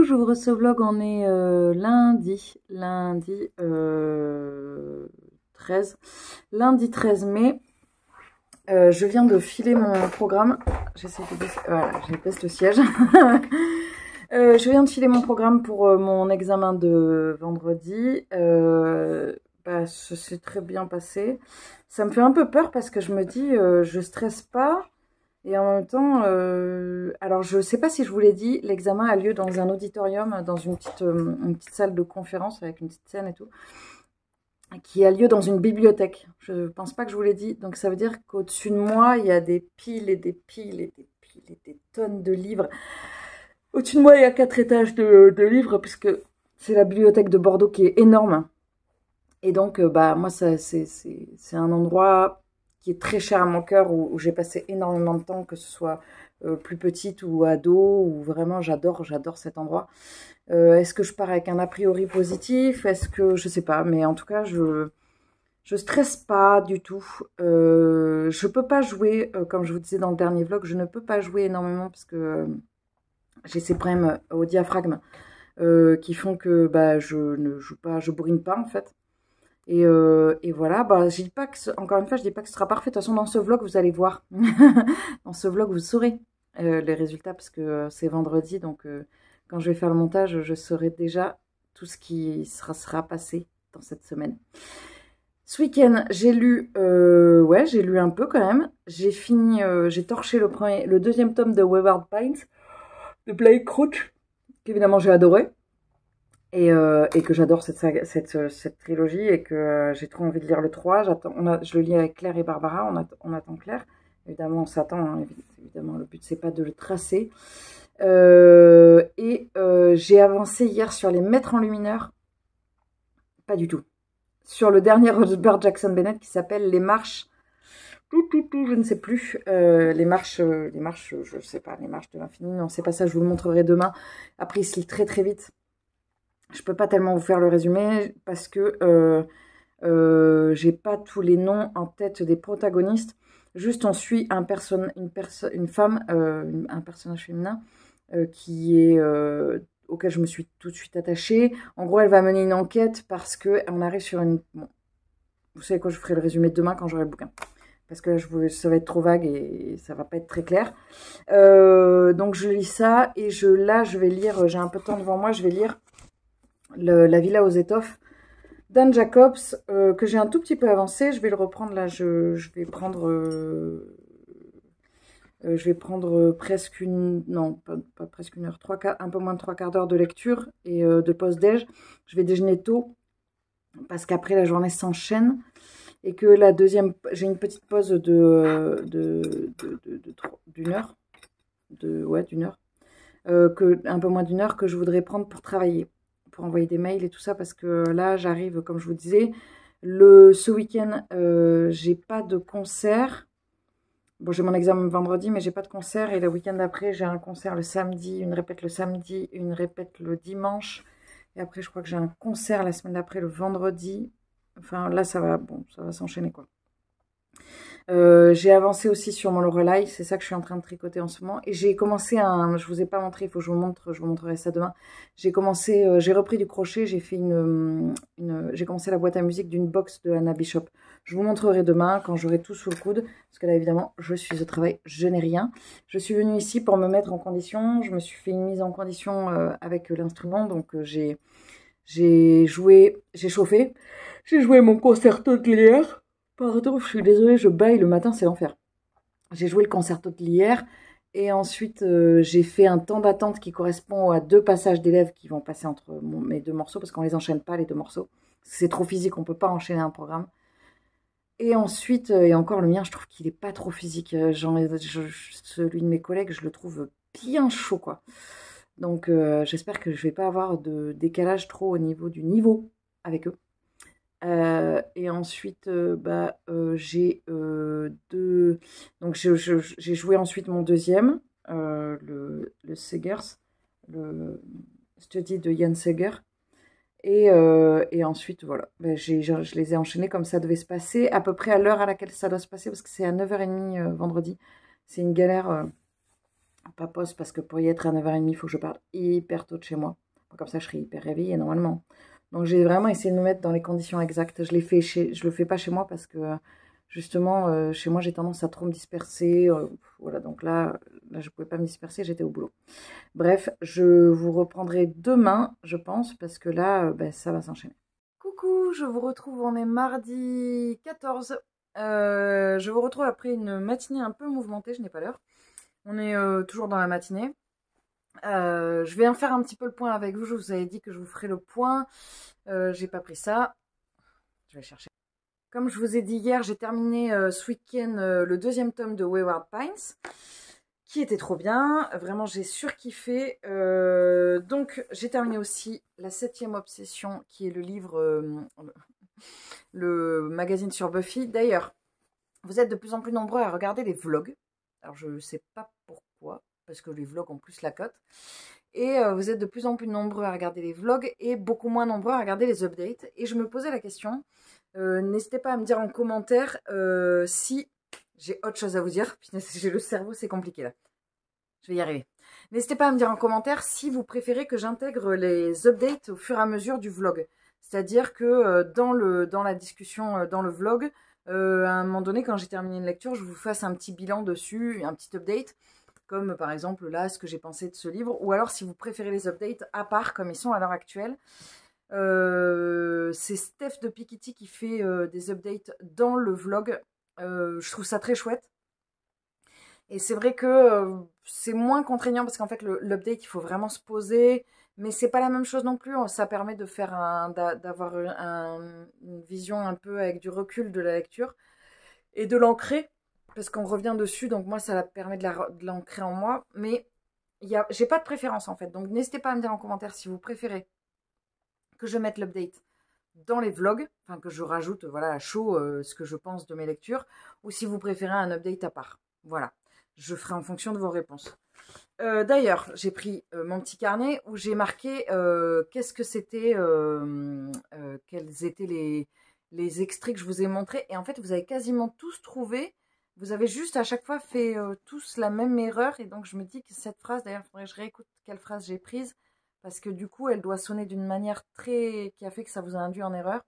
j'ouvre ce vlog, on est lundi 13, lundi 13 mai. Je viens de filer mon programme. J'essaie de baisser, voilà, je baisse le siège. Je viens de filer mon programme pour mon examen de vendredi. Ça s'est très bien passé. Ça me fait un peu peur parce que je me dis, je stresse pas. Et en même temps, alors je sais pas si je vous l'ai dit, l'examen a lieu dans un auditorium, dans une petite salle de conférence avec une petite scène et tout, qui a lieu dans une bibliothèque. Je pense pas que je vous l'ai dit. Donc ça veut dire qu'au-dessus de moi, il y a des piles et des piles et des piles et des tonnes de livres. Au-dessus de moi, il y a 4 étages de livres, puisque c'est la bibliothèque de Bordeaux qui est énorme. Et donc, moi, c'est un endroit qui est très cher à mon cœur, où j'ai passé énormément de temps, que ce soit plus petite ou ado, ou vraiment j'adore cet endroit. Est-ce que je pars avec un a priori positif? Est-ce que, je sais pas, mais en tout cas, je stresse pas du tout. Je peux pas jouer, comme je vous disais dans le dernier vlog, je ne peux pas jouer énormément parce que j'ai ces problèmes au diaphragme qui font que je ne joue pas, je bourrine pas en fait. Et voilà, je dis pas que, encore une fois, je dis pas que ce sera parfait. De toute façon, dans ce vlog, vous allez voir. Dans ce vlog, vous saurez les résultats, parce que c'est vendredi. Donc, quand je vais faire le montage, je saurai déjà tout ce qui sera passé dans cette semaine. Ce week-end, j'ai lu, j'ai lu un peu quand même. J'ai fini, j'ai torché le deuxième tome de Wayward Pines, de Blake Crouch, qu'évidemment j'ai adoré. Et que j'adore cette trilogie, et que j'ai trop envie de lire le 3. Je le lis avec Claire et Barbara, on attend Claire. Évidemment, on s'attend, hein, évidemment, le but c'est pas de le tracer. J'ai avancé hier sur les Maîtres enlumineurs. Pas du tout. Sur le dernier Robert Jackson Bennett qui s'appelle Les Marches. Je ne sais plus. Les marches, je sais pas, les marches de l'infini. Non, c'est pas ça, je vous le montrerai demain. Après, il se lit très très vite. Je peux pas tellement vous faire le résumé parce que j'ai pas tous les noms en tête des protagonistes. Juste, on suit une femme, un personnage féminin auquel je me suis tout de suite attachée. En gros, elle va mener une enquête parce que on arrive sur une... Bon, vous savez quoi, je ferai le résumé demain quand j'aurai le bouquin. Parce que là, ça va être trop vague et ça va pas être très clair. Donc, je lis ça et là, je vais lire, j'ai un peu de temps devant moi, je vais lire La Villa aux étoffes d'Anne Jacobs, que j'ai un tout petit peu avancé. Je vais le reprendre là, je vais prendre presque une... Non, pas presque une heure, un peu moins de 3/4 d'heure de lecture et de pause-déj. Je vais déjeuner tôt, parce qu'après la journée s'enchaîne. Et que la deuxième... J'ai une petite pause d'une heure. D'une heure. Un peu moins d'une heure que je voudrais prendre pour travailler, pour envoyer des mails et tout ça, parce que là, j'arrive, comme je vous disais, ce week-end, j'ai pas de concert. Bon, j'ai mon examen vendredi, mais j'ai pas de concert. Et le week-end d'après, j'ai un concert le samedi, une répète le samedi, une répète le dimanche. Et après, je crois que j'ai un concert la semaine d'après, le vendredi. Enfin, là, ça va s'enchaîner, quoi. J'ai avancé aussi sur mon Lorelai, c'est ça que je suis en train de tricoter en ce moment. Et j'ai commencé je vous ai pas montré, il faut que je vous montre, je vous montrerai ça demain. J'ai repris du crochet, j'ai fait j'ai commencé la boîte à musique d'une box de Anna Bishop. Je vous montrerai demain quand j'aurai tout sous le coude, parce que là évidemment je suis au travail, je n'ai rien. Je suis venue ici pour me mettre en condition, je me suis fait une mise en condition avec l'instrument, donc j'ai chauffé, j'ai joué mon concerto de l'hier. Pardon, je suis désolée, je baille le matin, c'est l'enfer. J'ai joué le concerto de l'hier et ensuite j'ai fait un temps d'attente qui correspond à 2 passages d'élèves qui vont passer entre mes 2 morceaux, parce qu'on les enchaîne pas les 2 morceaux. C'est trop physique, on peut pas enchaîner un programme. Et ensuite, et encore le mien, je trouve qu'il est pas trop physique. Celui de mes collègues, je le trouve bien chaud, quoi. Donc j'espère que je vais pas avoir de décalage trop au niveau du niveau avec eux. Et ensuite, j'ai donc j'ai joué ensuite mon deuxième, le Segers, le study de Jan Seger. Et ensuite, voilà, je les ai enchaînés comme ça devait se passer, à peu près à l'heure à laquelle ça doit se passer, parce que c'est à 9h30 vendredi. C'est une galère Pas poste, parce que pour y être à 9h30, il faut que je parte hyper tôt de chez moi. Comme ça, je serai hyper réveillée normalement. Donc, j'ai vraiment essayé de me mettre dans les conditions exactes. Je le fais pas chez moi parce que, justement, chez moi, j'ai tendance à trop me disperser. Voilà, donc là, je pouvais pas me disperser, j'étais au boulot. Bref, je vous reprendrai demain, je pense, parce que là, ben, ça va s'enchaîner. Coucou, je vous retrouve, on est mardi 14. Je vous retrouve après une matinée un peu mouvementée, je n'ai pas l'heure. On est toujours dans la matinée. Je vais en faire un petit peu le point avec vous. Je vous avais dit que je vous ferai le point. J'ai pas pris ça. Je vais chercher. Comme je vous ai dit hier, j'ai terminé ce week-end le 2e tome de Wayward Pines, qui était trop bien. Vraiment, j'ai surkiffé. Donc, j'ai terminé aussi la 7e obsession, qui est le livre, le magazine sur Buffy. D'ailleurs, vous êtes de plus en plus nombreux à regarder les vlogs. Alors, je ne sais pas pourquoi, parce que les vlogs ont plus la cote. Et vous êtes de plus en plus nombreux à regarder les vlogs et beaucoup moins nombreux à regarder les updates. Et je me posais la question, n'hésitez pas à me dire en commentaire si j'ai autre chose à vous dire. Putain, j'ai le cerveau, c'est compliqué là. Je vais y arriver. N'hésitez pas à me dire en commentaire si vous préférez que j'intègre les updates au fur et à mesure du vlog. C'est-à-dire que dans la discussion, dans le vlog, à un moment donné, quand j'ai terminé une lecture, je vous fasse un petit bilan dessus, un petit update, comme par exemple là, ce que j'ai pensé de ce livre, ou alors si vous préférez les updates à part, comme ils sont à l'heure actuelle. C'est Steph de Piketty qui fait des updates dans le vlog. Je trouve ça très chouette. Et c'est vrai que c'est moins contraignant parce qu'en fait, l'update, il faut vraiment se poser. Mais c'est pas la même chose non plus. Ça permet de faire d'avoir une vision un peu avec du recul de la lecture et de l'ancrer. Parce qu'on revient dessus, donc moi, ça permet de l'ancrer en moi. Mais j'ai pas de préférence en fait. Donc n'hésitez pas à me dire en commentaire si vous préférez que je mette l'update dans les vlogs, enfin que je rajoute voilà, à chaud ce que je pense de mes lectures, ou si vous préférez un update à part. Voilà, je ferai en fonction de vos réponses. D'ailleurs, j'ai pris mon petit carnet où j'ai marqué qu'est-ce que c'était, quels étaient les extraits que je vous ai montrés. Et en fait, vous avez quasiment tous trouvé. Vous avez juste à chaque fois fait tous la même erreur. Et donc, je me dis que cette phrase, d'ailleurs, il faudrait que je réécoute quelle phrase j'ai prise. Parce que du coup, elle doit sonner d'une manière qui a fait que ça vous a induit en erreur.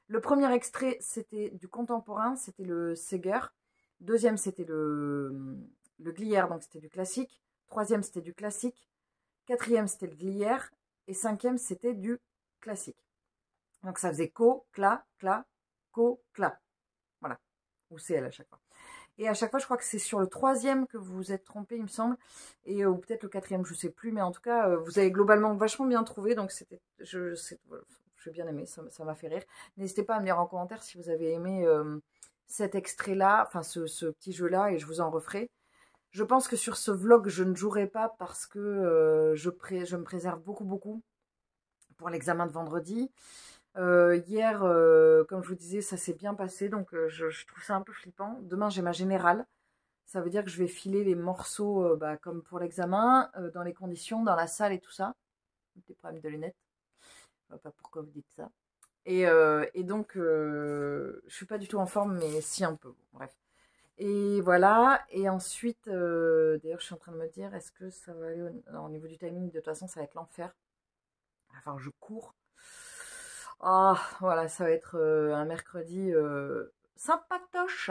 Le premier extrait, c'était du contemporain, c'était le Seger. Deuxième, c'était le Glière, donc c'était du classique. Troisième, c'était du classique. Quatrième, c'était le Glière. Et cinquième, c'était du classique. Donc ça faisait co, cla, co, cla. Voilà. Ou CL à chaque fois. Et à chaque fois, je crois que c'est sur le troisième que vous vous êtes trompé, il me semble. Et, ou peut-être le quatrième, je ne sais plus. Mais en tout cas, vous avez globalement vachement bien trouvé. Donc j'ai bien aimé, ça m'a fait rire. N'hésitez pas à me dire en commentaire si vous avez aimé cet extrait-là, enfin ce petit jeu-là, et je vous en referai. Je pense que sur ce vlog, je ne jouerai pas parce que je me préserve beaucoup pour l'examen de vendredi. Hier, comme je vous disais, ça s'est bien passé, donc je trouve ça un peu flippant. Demain, j'ai ma générale. Ça veut dire que je vais filer les morceaux comme pour l'examen, dans les conditions, dans la salle et tout ça. Des problèmes de lunettes. Je ne vois pas pourquoi vous dites ça. Et donc, je suis pas du tout en forme, mais si un peu. Bon, bref. Et voilà. Et ensuite, d'ailleurs, je suis en train de me dire, est-ce que ça va aller au niveau du timing? De toute façon, ça va être l'enfer. Enfin, je cours. Ah, voilà, ça va être un mercredi sympatoche.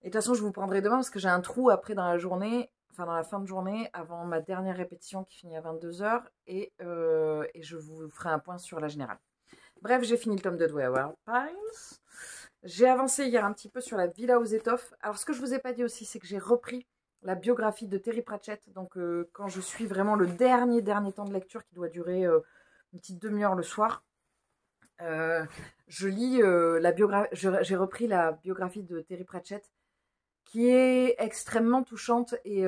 Et de toute façon, je vous prendrai demain parce que j'ai un trou après dans la journée, enfin dans la fin de journée, avant ma dernière répétition qui finit à 22h. Et je vous ferai un point sur la générale. Bref, j'ai fini le tome de Wayward Pines. J'ai avancé hier un petit peu sur la Villa aux étoffes. Alors, ce que je vous ai pas dit aussi, c'est que j'ai repris la biographie de Terry Pratchett. Donc, quand je suis vraiment le dernier temps de lecture qui doit durer une petite demi-heure le soir, je lis la biographie. J'ai repris la biographie de Terry Pratchett qui est extrêmement touchante. Et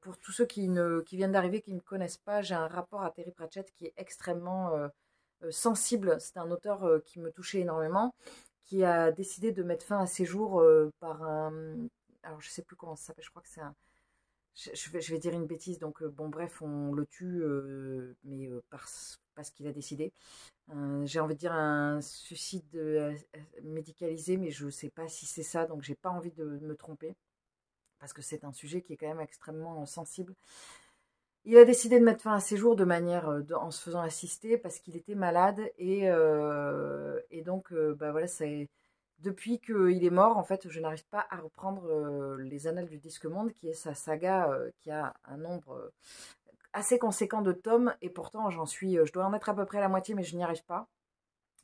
pour tous ceux qui viennent d'arriver, qui ne me connaissent pas, j'ai un rapport à Terry Pratchett qui est extrêmement sensible. C'est un auteur qui me touchait énormément, qui a décidé de mettre fin à ses jours par un... Alors, je sais plus comment ça s'appelle, je crois que c'est un... Je vais dire une bêtise, donc bon, bref, on le tue, mais parce qu'il a décidé. J'ai envie de dire un suicide médicalisé, mais je ne sais pas si c'est ça, donc j'ai pas envie de me tromper. parce que c'est un sujet qui est quand même extrêmement sensible. Il a décidé de mettre fin à ses jours de manière en se faisant assister parce qu'il était malade et donc bah voilà, c'est depuis qu'il est mort en fait, je n'arrive pas à reprendre les Annales du Disque Monde, qui est sa saga qui a un nombre assez conséquent de tomes et pourtant je dois en être à peu près à la moitié, mais je n'y arrive pas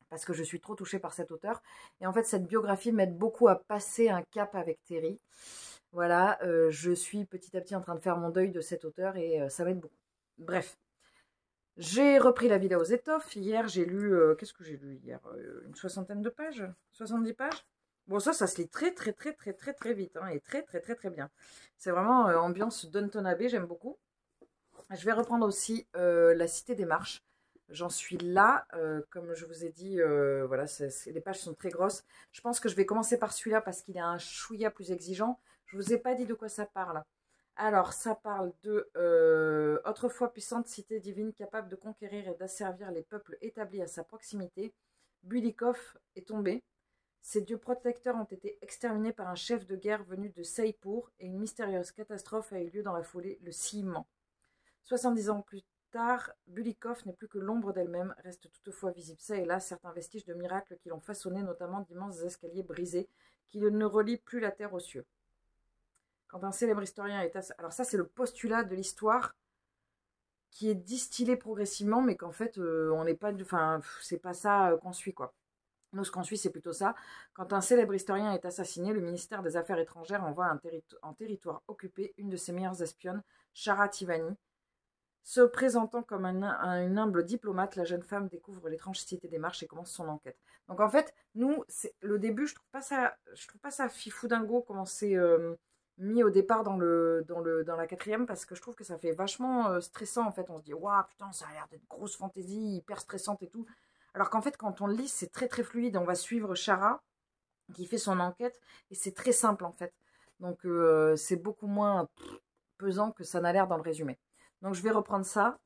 parce que je suis trop touchée par cet auteur. Et en fait, cette biographie m'aide beaucoup à passer un cap avec Terry. Voilà, je suis petit à petit en train de faire mon deuil de cet auteur et ça m'aide beaucoup. Bref, j'ai repris La Villa aux étoffes. Hier, j'ai lu, qu'est-ce que j'ai lu hier une soixantaine de pages 70 pages. Bon, ça se lit très, très, très, très, très, très vite hein, et très, très, très, très bien. C'est vraiment ambiance Downton Abbey, j'aime beaucoup. Je vais reprendre aussi La Cité des Marches. J'en suis là, comme je vous ai dit, voilà, les pages sont très grosses. Je pense que je vais commencer par celui-là parce qu'il est un chouïa plus exigeant. Je vous ai pas dit de quoi ça parle. Alors, ça parle de autrefois puissante cité divine capable de conquérir et d'asservir les peuples établis à sa proximité. Bulikov est tombé. Ses dieux protecteurs ont été exterminés par un chef de guerre venu de Seypour et une mystérieuse catastrophe a eu lieu dans la foulée, le Ciment. 70 ans plus tard, Bulikov n'est plus que l'ombre d'elle-même, reste toutefois visible ça et là certains vestiges de miracles qui l'ont façonné, notamment d'immenses escaliers brisés qui ne relient plus la terre aux cieux. Quand un célèbre historien est... Alors ça, c'est le postulat de l'histoire qui est distillé progressivement, mais qu'en fait, on n'est pas... Enfin, c'est pas ça qu'on suit, quoi. Nous, ce qu'on suit, c'est plutôt ça. Quand un célèbre historien est assassiné, le ministère des Affaires étrangères envoie en territoire occupé une de ses meilleures espionnes, Shara Tivani. Se présentant comme une humble diplomate, la jeune femme découvre l'étrange cité des marches et commence son enquête. Donc en fait, nous, le début, je trouve pas ça fifou dingo comment c'est mis au départ dans la quatrième, parce que je trouve que ça fait vachement stressant en fait. On se dit waouh putain, ça a l'air d'être grosse fantaisie, hyper stressante et tout. Alors qu'en fait, quand on le lit, c'est très très fluide. On va suivre Shara qui fait son enquête et c'est très simple en fait. Donc c'est beaucoup moins pesant que ça n'a l'air dans le résumé. Donc, je vais reprendre ça.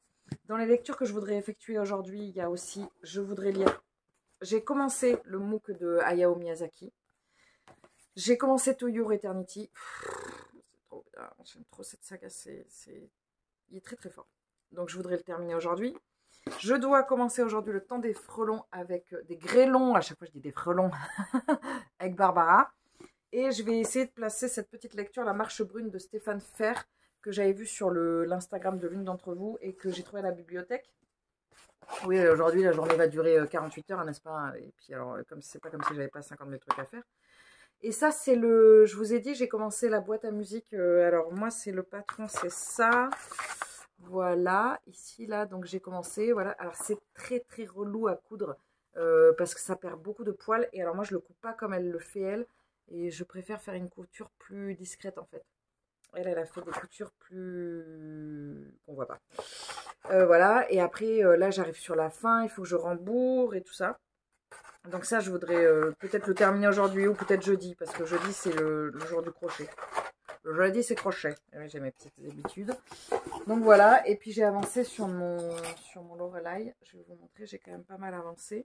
Dans les lectures que je voudrais effectuer aujourd'hui, il y a aussi, je voudrais lire. J'ai commencé le MOOC de Hayao Miyazaki. J'ai commencé To Your Eternity. C'est trop bien. J'aime trop cette saga. Il est très très fort. Donc, je voudrais le terminer aujourd'hui. Je dois commencer aujourd'hui Le Temps des Frelons avec des grêlons. À chaque fois, je dis des frelons. Avec Barbara. Et je vais essayer de placer cette petite lecture, La Marche Brune de Stéphane Fer, que j'avais vu sur l'Instagram de l'une d'entre vous et que j'ai trouvé à la bibliothèque. Oui, aujourd'hui, la journée va durer 48 heures, n'est-ce pas? Et puis, alors, comme c'est pas comme si j'avais pas 50 000 trucs à faire. Et ça, c'est je vous ai dit, j'ai commencé la boîte à musique. Alors, moi, c'est le patron, c'est ça. Voilà, ici, là, donc j'ai commencé. Voilà, alors c'est très, très relou à coudre parce que ça perd beaucoup de poils. Et alors, moi, je le coupe pas comme elle le fait, elle. Et je préfère faire une couture plus discrète, en fait. Elle a fait des coutures plus... qu'on voit pas. Voilà, et après, là, j'arrive sur la fin. Il faut que je rembourre et tout ça. Donc ça, je voudrais peut-être le terminer aujourd'hui ou peut-être jeudi. Parce que jeudi, c'est le jour du crochet. Le jeudi, c'est crochet. J'ai mes petites habitudes. Donc voilà, et puis j'ai avancé sur mon Lorelai. Je vais vous montrer, j'ai quand même pas mal avancé.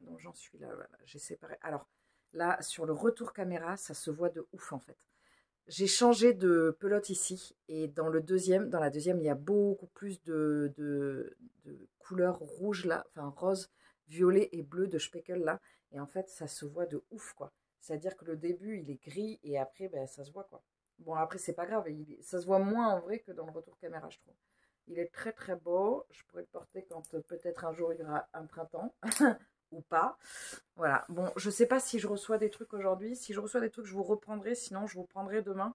Donc j'en suis là, voilà, j'ai séparé. Alors là, sur le retour caméra, ça se voit de ouf en fait. J'ai changé de pelote ici et dans la deuxième, il y a beaucoup plus de couleurs rouges là, enfin rose, violet et bleu de speckle là. Et en fait, ça se voit de ouf quoi. C'est-à-dire que le début, il est gris et après, ben, ça se voit quoi. Bon, après, c'est pas grave, ça se voit moins en vrai que dans le retour caméra, je trouve. Il est très très beau. Je pourrais le porter quand peut-être un jour il y aura un printemps. Ou pas. Voilà. Bon, je sais pas si je reçois des trucs aujourd'hui. Si je reçois des trucs, je vous reprendrai. Sinon, je vous prendrai demain.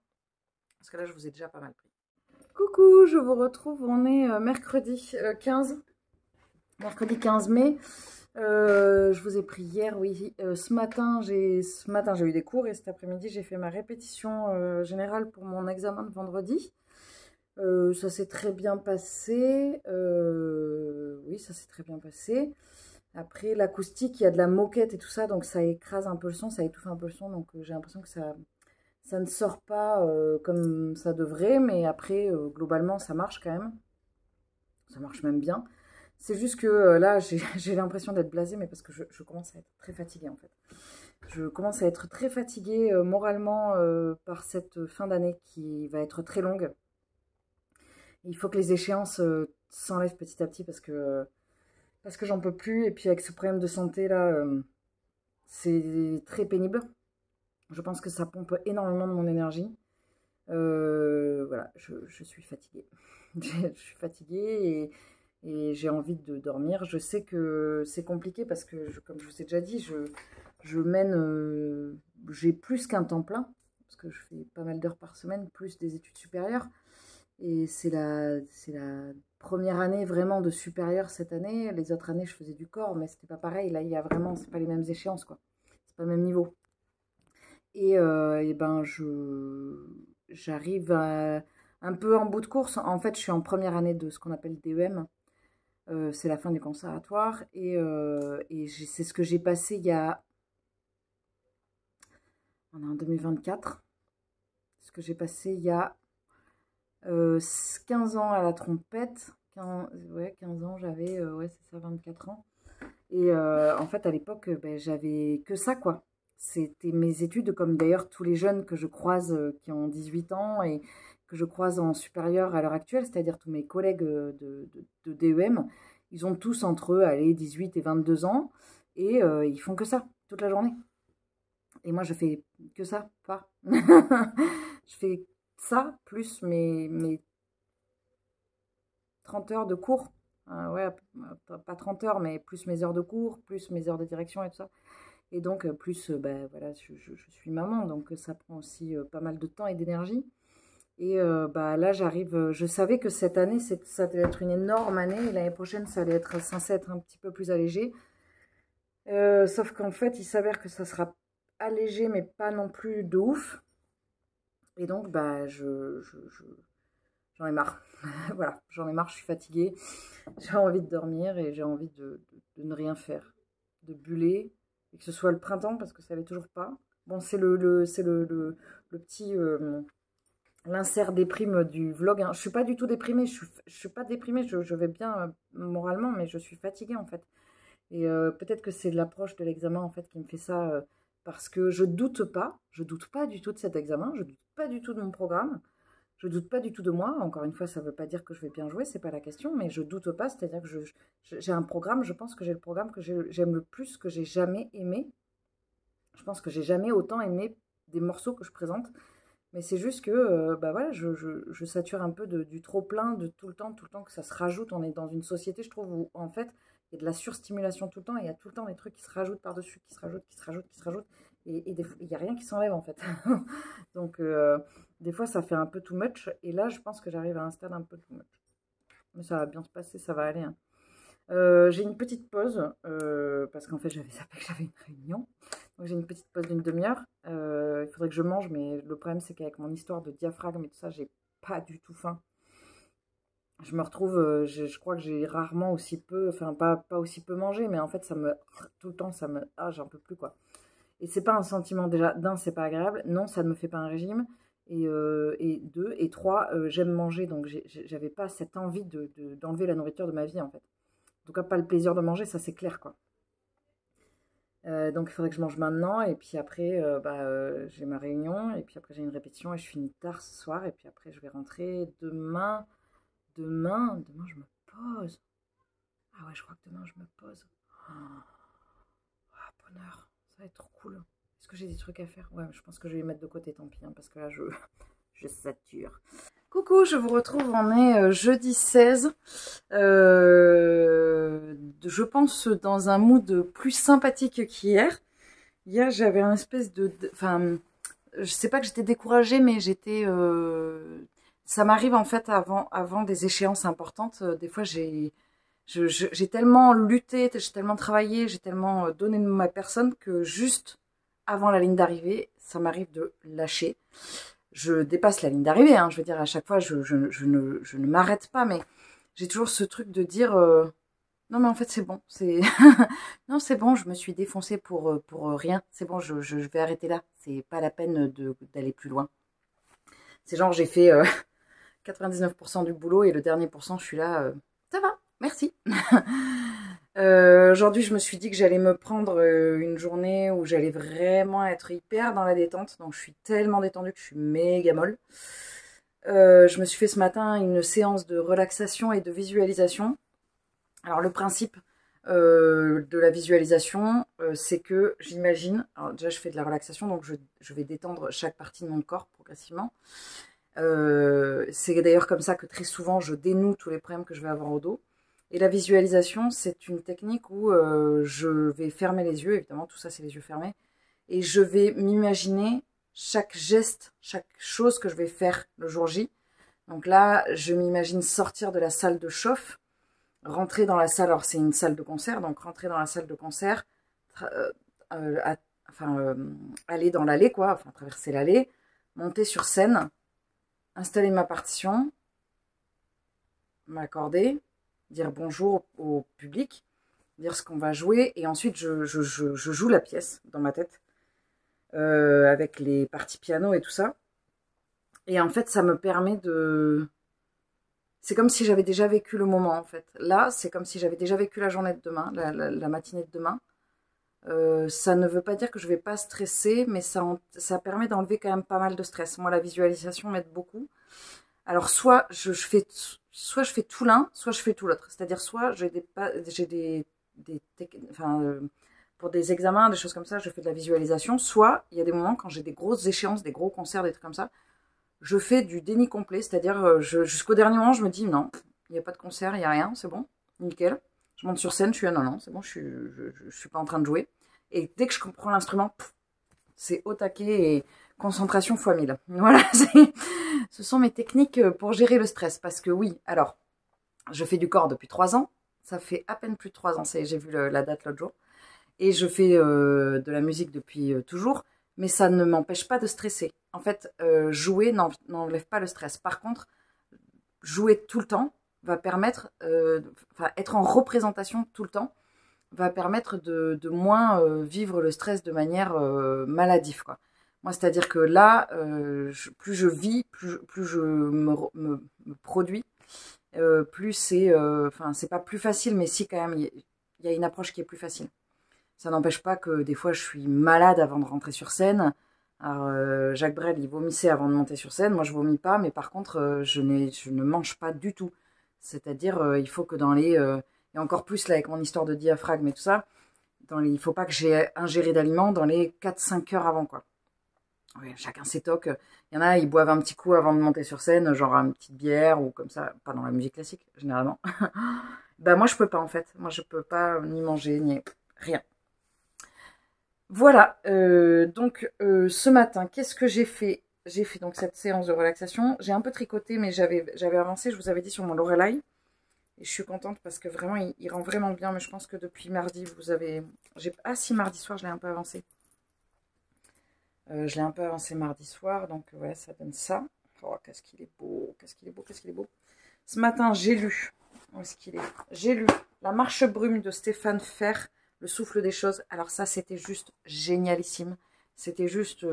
Parce que là, je vous ai déjà pas mal pris. Coucou, je vous retrouve. On est mercredi 15. Mercredi 15 mai. Je vous ai pris hier, oui. Ce matin, j'ai eu des cours et cet après-midi, j'ai fait ma répétition générale pour mon examen de vendredi. Ça s'est très bien passé. Oui, ça s'est très bien passé. Après, l'acoustique, il y a de la moquette et tout ça, donc ça écrase un peu le son, ça étouffe un peu le son, donc j'ai l'impression que ça ne sort pas comme ça devrait, mais après, globalement, ça marche quand même. Ça marche même bien. C'est juste que là, j'ai l'impression d'être blasée, mais parce que je commence à être très fatiguée en fait. Je commence à être très fatiguée moralement par cette fin d'année qui va être très longue. Il faut que les échéances s'enlèvent petit à petit parce que j'en peux plus. Et puis avec ce problème de santé là, c'est très pénible. Je pense que ça pompe énormément de mon énergie. Voilà, je suis fatiguée. Je suis fatiguée et j'ai envie de dormir. Je sais que c'est compliqué parce que, comme je vous ai déjà dit, je mène, j'ai plus qu'un temps plein, parce que je fais pas mal d'heures par semaine, plus des études supérieures. Et c'est la première année vraiment de supérieur cette année. Les autres années, je faisais du corps, mais c'était pas pareil. Là, il y a vraiment, c'est pas les mêmes échéances, quoi. C'est pas le même niveau. Et ben, j'arrive un peu en bout de course. En fait, je suis en première année de ce qu'on appelle DEM. C'est la fin du conservatoire. Et c'est ce que j'ai passé on est en 2024. Ce que j'ai passé il y a 15 ans à la trompette. 15 ans, j'avais, ouais, c'est ça, 24 ans. Et en fait, à l'époque, ben, j'avais que ça, quoi. C'était mes études, comme d'ailleurs tous les jeunes que je croise qui ont 18 ans et que je croise en supérieur à l'heure actuelle, c'est-à-dire tous mes collègues de DEM, ils ont tous entre eux, allez, 18 et 22 ans, et ils font que ça, toute la journée. Et moi, je fais que ça, pas. Je fais ça, plus mes 30 heures de cours. Ouais, pas 30 heures, mais plus mes heures de cours, plus mes heures de direction et tout ça. Et donc, plus, ben, voilà, je suis maman, donc ça prend aussi pas mal de temps et d'énergie. Et bah, là, j'arrive, je savais que cette année, ça allait être une énorme année, et l'année prochaine, ça allait être censé être un petit peu plus allégé. Sauf qu'en fait, il s'avère que ça sera allégé, mais pas non plus de ouf. Et donc, bah, j'en ai marre. Voilà, j'en ai marre, je suis fatiguée. J'ai envie de dormir et j'ai envie de ne rien faire. De buller. Et que ce soit le printemps, parce que ça l'est toujours pas. Bon, c'est le petit... l'insert déprime du vlog. Hein. Je suis pas du tout déprimée. Je suis pas déprimée. Je vais bien moralement, mais je suis fatiguée, en fait. Et peut-être que c'est l'approche de l'examen, en fait, qui me fait ça... parce que je doute pas du tout de cet examen, je doute pas du tout de mon programme, je doute pas du tout de moi. Encore une fois, ça ne veut pas dire que je vais bien jouer, c'est pas la question, mais je doute pas, c'est-à-dire que j'ai un programme, je pense que j'ai le programme que j'aime le plus, que j'ai jamais aimé. Je pense que j'ai jamais autant aimé des morceaux que je présente, mais c'est juste que bah voilà, je sature un peu du trop plein, de tout le temps que ça se rajoute. On est dans une société, je trouve, où en fait, il y a de la surstimulation tout le temps, et il y a tout le temps des trucs qui se rajoutent par-dessus, qui se rajoutent, qui se rajoutent, qui se rajoutent, et il n'y a rien qui s'enlève en fait. Donc des fois ça fait un peu too much, et là je pense que j'arrive à un stade un peu too much. Mais ça va bien se passer, ça va aller. Hein. J'ai une petite pause, parce qu'en fait j'avais zappé que j'avais une réunion. Donc j'ai une petite pause d'une demi-heure. Il faudrait que je mange, mais le problème c'est qu'avec mon histoire de diaphragme et tout ça, j'ai pas du tout faim. Je me retrouve, je crois que j'ai rarement aussi peu, enfin pas aussi peu mangé, mais en fait tout le temps ça me, j'en peux plus quoi. Et c'est pas un sentiment, déjà, d'un, c'est pas agréable, non, ça ne me fait pas un régime, et deux, et trois, j'aime manger, donc j'avais pas cette envie d'enlever la nourriture de ma vie en fait. En tout cas pas le plaisir de manger, ça c'est clair quoi. Donc il faudrait que je mange maintenant, et puis après j'ai ma réunion, et puis après j'ai une répétition, et je finis tard ce soir, et puis après je vais rentrer demain je me pose. Ah ouais, je crois que demain je me pose. Bonheur, ça va être trop cool. Est-ce que j'ai des trucs à faire? Ouais, je pense que je vais les mettre de côté, tant pis, hein, parce que là je sature. Coucou, je vous retrouve, on est jeudi 16. Je pense dans un mood plus sympathique qu'hier. Hier, j'avais un espèce enfin, je sais pas que j'étais découragée, mais j'étais... ça m'arrive en fait avant des échéances importantes. Des fois, j'ai tellement lutté, j'ai tellement travaillé, j'ai tellement donné de ma personne que juste avant la ligne d'arrivée, ça m'arrive de lâcher. Je dépasse la ligne d'arrivée, hein, je veux dire, à chaque fois, je ne m'arrête pas, mais j'ai toujours ce truc de dire non, mais en fait, c'est bon, non, c'est bon, je me suis défoncée pour rien, c'est bon, je vais arrêter là, c'est pas la peine d'aller plus loin. C'est genre, j'ai fait 99% du boulot et le dernier pourcent, je suis là, ça va, merci. Aujourd'hui, je me suis dit que j'allais me prendre une journée où j'allais vraiment être hyper dans la détente. Donc, je suis tellement détendue que je suis méga molle. Je me suis fait ce matin une séance de relaxation et de visualisation. Alors, le principe de la visualisation, c'est que j'imagine... Alors, déjà, je fais de la relaxation, donc je vais détendre chaque partie de mon corps progressivement. C'est d'ailleurs comme ça que très souvent, je dénoue tous les problèmes que je vais avoir au dos. Et la visualisation, c'est une technique où je vais fermer les yeux, évidemment, tout ça c'est les yeux fermés, et je vais m'imaginer chaque geste, chaque chose que je vais faire le jour J. Donc là, je m'imagine sortir de la salle de chauffe, rentrer dans la salle, alors c'est une salle de concert, donc rentrer dans la salle de concert, euh, enfin, aller dans l'allée, quoi, enfin traverser l'allée, monter sur scène, installer ma partition, m'accorder, dire bonjour au public, dire ce qu'on va jouer, et ensuite je joue la pièce dans ma tête, avec les parties piano et tout ça. Et en fait, ça me permet de... C'est comme si j'avais déjà vécu le moment, en fait. Là, c'est comme si j'avais déjà vécu la journée de demain, la matinée de demain. Ça ne veut pas dire que je vais pas stresser, mais ça permet d'enlever quand même pas mal de stress. Moi, la visualisation m'aide beaucoup. Alors, soit je fais tout l'un, soit je fais tout l'autre. C'est-à-dire, soit enfin, pour des examens, des choses comme ça, je fais de la visualisation. Soit, il y a des moments quand j'ai des grosses échéances, des gros concerts, des trucs comme ça, je fais du déni complet. C'est-à-dire, jusqu'au dernier moment, je me dis, non, il n'y a pas de concert, il n'y a rien, c'est bon, nickel. Je monte sur scène, je suis, non, non, c'est bon, je suis pas en train de jouer. Et dès que je comprends l'instrument, c'est au taquet et concentration fois 1000. Voilà, ce sont mes techniques pour gérer le stress. Parce que oui, alors, je fais du corps depuis 3 ans. Ça fait à peine plus de 3 ans, j'ai vu la date l'autre jour. Et je fais de la musique depuis toujours. Mais ça ne m'empêche pas de stresser. En fait, jouer n'enlève pas le stress. Par contre, jouer tout le temps va permettre, enfin, être en représentation tout le temps, va permettre de moins vivre le stress de manière maladive, quoi. Moi, c'est-à-dire que là, plus je vis, plus je me produis, plus c'est... Enfin, c'est pas plus facile, mais si, quand même, il y a une approche qui est plus facile. Ça n'empêche pas que des fois, je suis malade avant de rentrer sur scène. Alors, Jacques Brel, il vomissait avant de monter sur scène. Moi, je vomis pas, mais par contre, je ne mange pas du tout. C'est-à-dire, il faut que dans les... et encore plus là avec mon histoire de diaphragme et tout ça, il ne faut pas que j'ai ingéré d'aliments dans les 4-5 heures avant, quoi. Oui, chacun ses tocs. Il y en a, ils boivent un petit coup avant de monter sur scène, genre une petite bière ou comme ça, pas dans la musique classique, généralement. Bah moi, je peux pas, en fait. Moi, je peux pas ni manger, ni rien. Voilà, donc ce matin, qu'est-ce que j'ai fait? J'ai fait donc cette séance de relaxation. J'ai un peu tricoté, mais j'avais avancé, je vous avais dit, sur mon Lorelai. Et je suis contente parce que vraiment, il rend vraiment bien. Mais je pense que depuis mardi, vous avez... Ah si, mardi soir, je l'ai un peu avancé. Je l'ai un peu avancé mardi soir. Donc, ouais, ça donne ça. Oh, qu'est-ce qu'il est beau. Qu'est-ce qu'il est beau. Qu'est-ce qu'il est beau. Ce matin, j'ai lu... Où est-ce qu'il est? J'ai lu La marche brume de Stéphane Fer, Le souffle des choses. Alors ça, c'était juste génialissime. C'était juste...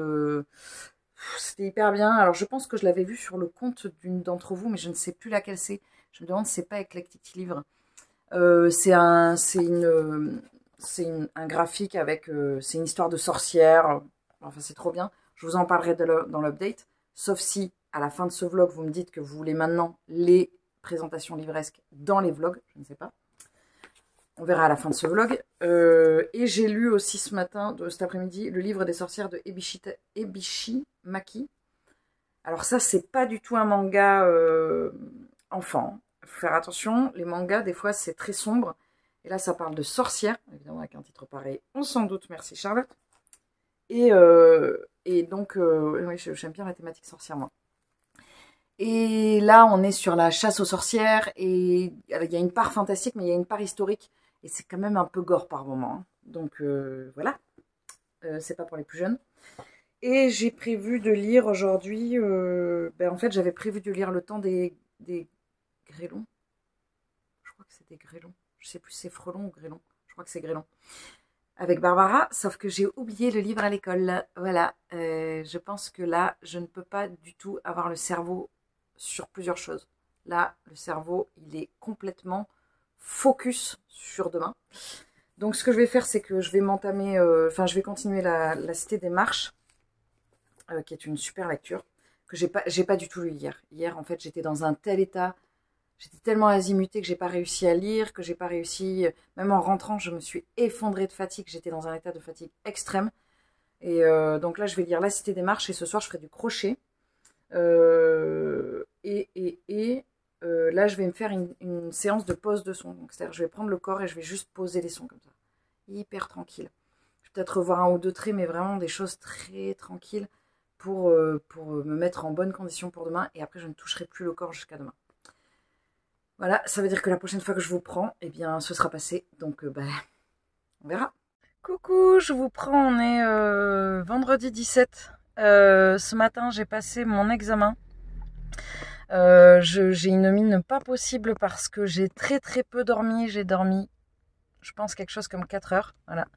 C'était hyper bien. Alors, je pense que je l'avais vu sur le compte d'une d'entre vous, mais je ne sais plus laquelle c'est. Je me demande si c'est pas Eclectic Livre. C'est un graphique avec... c'est une histoire de sorcière. Enfin, c'est trop bien. Je vous en parlerai dans l'update. Sauf si, à la fin de ce vlog, vous me dites que vous voulez maintenant les présentations livresques dans les vlogs. Je ne sais pas. On verra à la fin de ce vlog. Et j'ai lu aussi ce matin, cet après-midi, le livre des sorcières de Ebishi Maki. Alors ça, c'est pas du tout un manga enfant. Il faut faire attention. Les mangas, des fois, c'est très sombre. Et là, ça parle de sorcières. Évidemment, avec un titre pareil, on s'en doute. Merci Charlotte. Et donc, oui, j'aime bien la thématique sorcière, moi. Et là, on est sur la chasse aux sorcières. Et il y a une part fantastique, mais il y a une part historique. Et c'est quand même un peu gore par moment. Hein. Donc, voilà. C'est pas pour les plus jeunes. Et j'ai prévu de lire aujourd'hui... en fait, j'avais prévu de lire Le temps des grêlons. Je crois que c'est des grêlons. Je sais plus si c'est frelons ou grêlons. Je crois que c'est grêlons. Avec Barbara, sauf que j'ai oublié le livre à l'école. Voilà. Je pense que là, je ne peux pas du tout avoir le cerveau sur plusieurs choses. Là, le cerveau, il est complètement focus sur demain. Donc ce que je vais faire, c'est que je vais m'entamer, je vais continuer la Cité des Marches, qui est une super lecture, que j'ai pas du tout lu hier. Hier, en fait, j'étais dans un tel état, j'étais tellement azimutée que j'ai pas réussi à lire, que j'ai pas réussi, même en rentrant, je me suis effondrée de fatigue, j'étais dans un état de fatigue extrême. Et donc là, je vais lire la Cité des Marches et ce soir, je ferai du crochet. Là, je vais me faire une séance de pose de son. C'est-à-dire, je vais prendre le corps et je vais juste poser les sons comme ça. Hyper tranquille. Je vais peut-être revoir un ou deux traits, mais vraiment des choses très tranquilles pour me mettre en bonne condition pour demain. Et après, je ne toucherai plus le corps jusqu'à demain. Voilà, ça veut dire que la prochaine fois que je vous prends, eh bien, ce sera passé. Donc, on verra. Coucou, je vous prends. On est vendredi 17. Ce matin, j'ai passé mon examen. J'ai une mine pas possible parce que j'ai très peu dormi. J'ai dormi, je pense, quelque chose comme 4 heures. Voilà.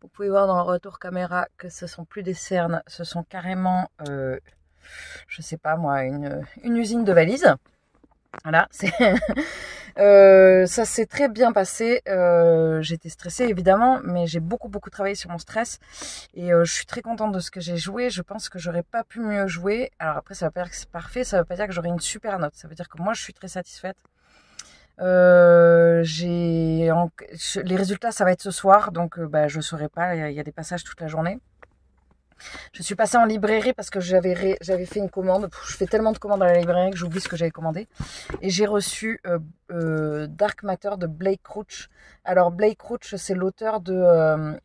Vous pouvez voir dans le retour caméra que ce sont plus des cernes, ce sont carrément, je sais pas moi, une usine de valises. Voilà, ça s'est très bien passé. J'étais stressée évidemment, mais j'ai beaucoup travaillé sur mon stress et je suis très contente de ce que j'ai joué. Je pense que j'aurais pas pu mieux jouer. Alors après, ça veut pas dire que c'est parfait, ça veut pas dire que j'aurai une super note. Ça veut dire que moi, je suis très satisfaite. Les résultats, ça va être ce soir, donc je saurai pas. Il y a des passages toute la journée. Je suis passée en librairie parce que j'avais fait une commande. Je fais tellement de commandes à la librairie que j'oublie ce que j'avais commandé. Et j'ai reçu Dark Matter de Blake Crouch. Alors Blake Crouch, c'est l'auteur de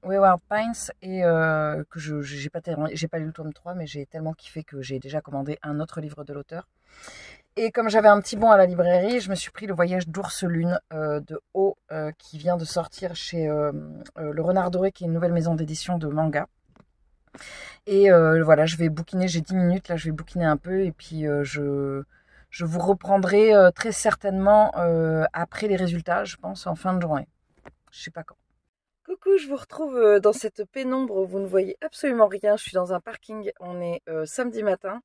Wayward Pines et que j'ai pas lu le tome 3, mais j'ai tellement kiffé que j'ai déjà commandé un autre livre de l'auteur. Et comme j'avais un petit bon à la librairie, je me suis pris Le Voyage d'Ours Lune de O qui vient de sortir chez Le Renard Doré, qui est une nouvelle maison d'édition de manga. Et voilà, je vais bouquiner, j'ai 10 minutes, là je vais bouquiner un peu et puis je vous reprendrai très certainement après les résultats, je pense en fin de journée. Je sais pas quand. Coucou, je vous retrouve dans cette pénombre où vous ne voyez absolument rien. Je suis dans un parking, on est samedi matin.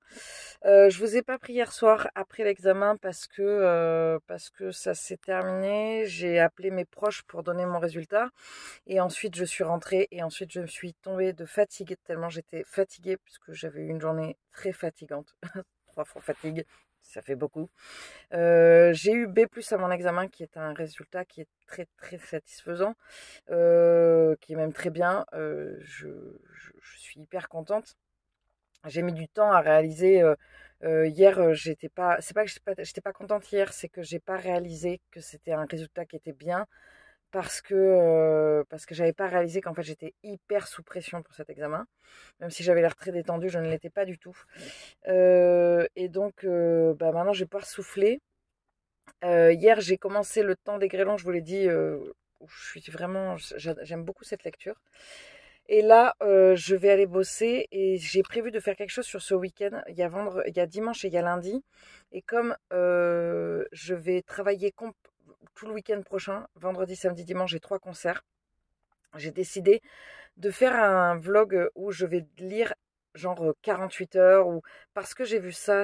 Je vous ai pas pris hier soir après l'examen parce que ça s'est terminé. J'ai appelé mes proches pour donner mon résultat. Et ensuite, je suis rentrée et ensuite, je me suis tombée de fatigue tellement j'étais fatiguée puisque j'avais eu une journée très fatigante. 3 fois fatigue, ça fait beaucoup. J'ai eu B+ à mon examen, qui est un résultat qui est très satisfaisant, qui est même très bien. Je suis hyper contente. J'ai mis du temps à réaliser. Hier, c'est pas que j'étais pas contente hier, c'est que j'ai pas réalisé que c'était un résultat qui était bien parce que j'avais pas réalisé qu'en fait j'étais hyper sous pression pour cet examen. Même si j'avais l'air très détendue, je ne l'étais pas du tout. Et donc, maintenant je vais pouvoir souffler. Hier, j'ai commencé Le Temps des Grêlons, je vous l'ai dit, où j'aime beaucoup cette lecture. Et là, je vais aller bosser et j'ai prévu de faire quelque chose sur ce week-end. Il y a dimanche et il y a lundi. Et comme je vais travailler tout le week-end prochain, vendredi, samedi, dimanche, j'ai 3 concerts. J'ai décidé de faire un vlog où je vais lire genre 48 heures, parce que j'ai vu ça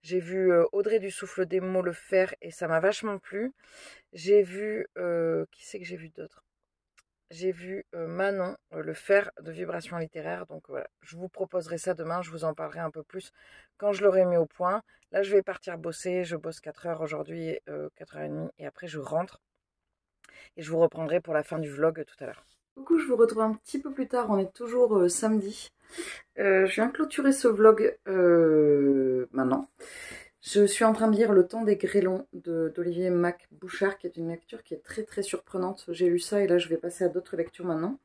j'ai vu Audrey du Souffle des Mots le faire et ça m'a vachement plu. J'ai vu qui c'est que j'ai vu d'autre? J'ai vu Manon le faire de Vibrations littéraires. Donc voilà, je vous proposerai ça demain, je vous en parlerai un peu plus quand je l'aurai mis au point. Là, je vais partir bosser, je bosse 4 heures aujourd'hui, 4h30, et après je rentre. Et je vous reprendrai pour la fin du vlog tout à l'heure. Coucou, je vous retrouve un petit peu plus tard, on est toujours samedi. Je viens de clôturer ce vlog maintenant. Je suis en train de lire Le Temps des Grêlons d'Olivier Mac Bouchard, qui est une lecture qui est très surprenante. J'ai lu ça et là je vais passer à d'autres lectures maintenant.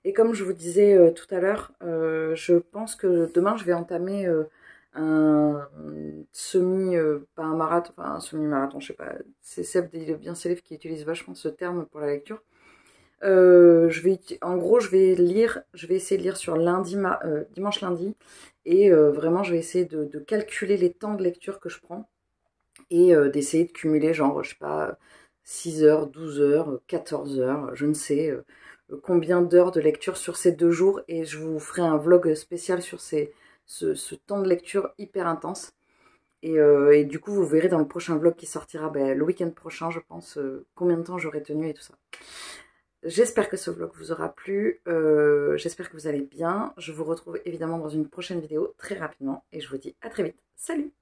Et comme je vous disais tout à l'heure, je pense que demain je vais entamer un pas un marathon, enfin un semi-marathon, je sais pas. C'est Seb des Bien Célèbres qui utilise vachement ce terme pour la lecture. En gros, je vais essayer de lire sur dimanche, lundi, et vraiment, je vais essayer de calculer les temps de lecture que je prends et d'essayer de cumuler, genre, je sais pas, 6 heures, 12 heures, 14 heures, je ne sais combien d'heures de lecture sur ces 2 jours, et je vous ferai un vlog spécial sur ce temps de lecture hyper intense. Et du coup, vous verrez dans le prochain vlog qui sortira le week-end prochain, je pense, combien de temps j'aurai tenu et tout ça. J'espère que ce vlog vous aura plu, j'espère que vous allez bien. Je vous retrouve évidemment dans une prochaine vidéo très rapidement et je vous dis à très vite. Salut!